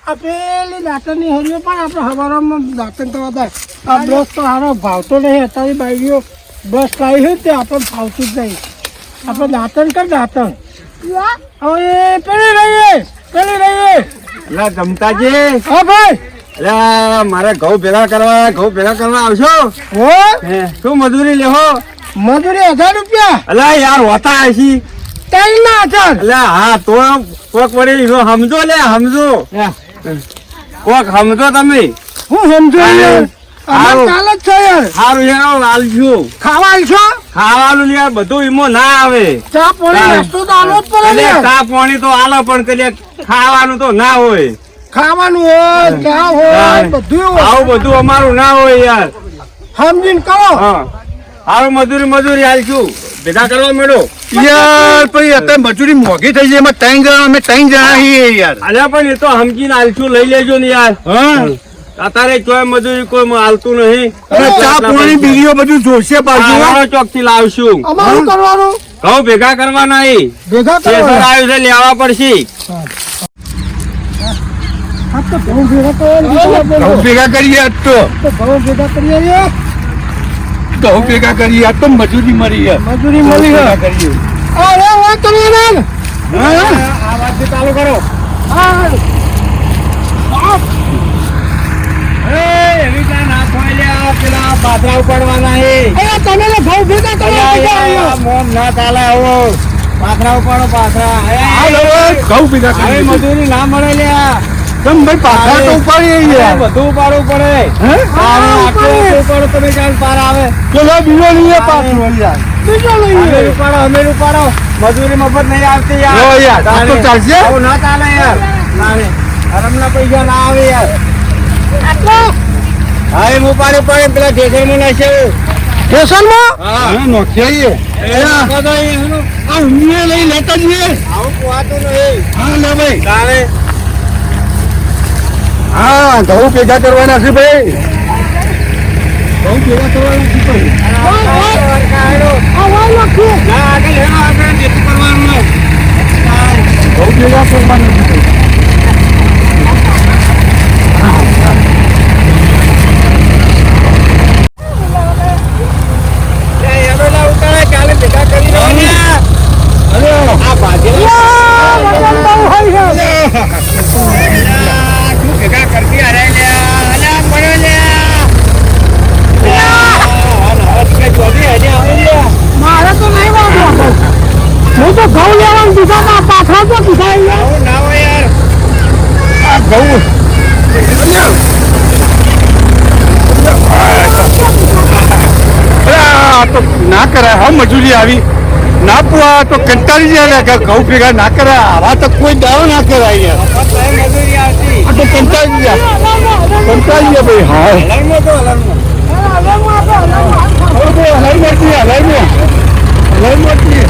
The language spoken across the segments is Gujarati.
આ પેલી દાંતણની હરીઓ પણ આપણે હવારમાં દાંતણ કરવા જાય. આ બ્રશ તો હારો ભાવતો નહીં. અત્યારે બાઈઓ બ્રશ લાવી હોય તે આપણને ભાવતું જ નહીં. આપણે દાંતણ કર દાંતણ. હવે પેલી રહીએ. એટલે જમતાજી, હા ભાઈ. એટલે મારે ઘઉં ભેગા કરવા આવશો? હો શું મજૂરી લેહો? મજૂરી 1000 રૂપિયા. એટલે યાર હોતા હશી. 3,000. એટલે હા તો કોક વળી સમજો લે સમજો કોક સમજો તમે. હું સમજો સારું. ચાલે જ છે યાર. સારું યાર આલશું. ખાવા આલશો? ખાવાનું યાર બધું એમાં ના આવે. ચા પાણી વસ્તુ તો આલો જ પડે ને. ચા પાણી તો આલો પણ કદાચ ખાવાનું તો ના હોય. ખાવાનું હોય ચા હોય બધું હોય. આવું બધું અમારું ના હોય યાર. સમજીને કરો. હા સારું મજૂરી હાલશું. ભેગા કરવા મેળો યાર પછી અત્યારે મજૂરી મોંઘી થઈ જાય. એમાં 3 જણા અમે 3 જણા છીએ યાર. અલ્યા પણ એ તો સમજીને હાલશું. લઈ લેજો ને યાર. હા અત્યારે ચોય મજૂરી કોઈ હાલતું નહીં. અને ચા પાણી બીડીઓ બધું જોશે પાછું. ચોક થી લાવશું. અમારું કરવાનું ઘઉં ભેગા કરવાના ભેગા આવ્યું કરવાનું. છે લેવા પડશે. આ તો ઘઉં ભેગા કરવાનું. ઘઉં ભેગા કરીએ આજ તો. ઘઉં ભેગા કરીએ રે. ઘઉં ભેગા કરીએ આજ તો મજૂરી મળી યાર. મજૂરી મળી ભેગા ગઈ. કરીએ. અરે વાત કરીએ ને. આ વાત ચાલુ કરો. હા એવી ત્યાં ના ખોઈ લ્યા. પેલા પાથરા ઉપાડવાના છે. અરે તમે ને ઘઉં ભેગા કરવા મોમ ના ચાલે આવો. પાથરા ઉપાડો પાથરા. ઘઉં ભેગા હવે કરીએ. મજૂરી ના મળે લ્યા. કેમ ભાઈ પાછા તો ઉપાડીએ યાર. બધું ઉપાડવું પડે. હે? આટલું ઉપાડો તમે ચાલ પાર આવે. ચલો બીજો લઈએ પાછો યાર. બીજો અમે લઈએ. ઉપાડો. મજૂરી મફત નહીં આવતી યાર. લો યાર, આ તો ચાલશે? આવું ના ચાલે યાર. ના રે. હરમના પૈસા ના આવે યાર. હા એમ ઉપાડે પેલા ઠેસરમાં નાખે. સ્ટેશનમાં હા નોખીએ. આ ઊંઘે લઈ લેતા જઈએ. આવું કુવાતું નહીં. હા લે ભાઈ. તારે હા ઘઉં ભેગા કરવાના છે ભાઈ. ઘઉં ભેગા કરવાના છે ભાઈ. ઘઉં ભેગા કરવાના છે ભાઈ. મારે તો નહીં વાંધો. હું તો ઘઉં લેવાનું દીધા પાછળ તો દીધા આ ઘઉં આ તો ના કરાય. હા મજૂરી આવી ના પુઆ તો કંટાળી જાય કે ઘઉં ભેગા ના કરાય. આવા તો કોઈ દાવો ના કરાય યાર. આ તો કંટાળી ગયા ભાઈ. હા હલાઈ મોટી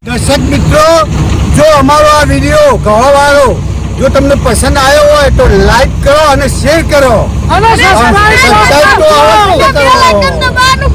દર્શક મિત્રો, જો અમારો આ વિડીયો ગવાવાળો જો તમને પસંદ આવ્યો હોય તો લાઈક કરો અને શેર કરો અને સબસ્ક્રાઇબ તો સબસ્ક્રાઇબ અવશ્ય કરો.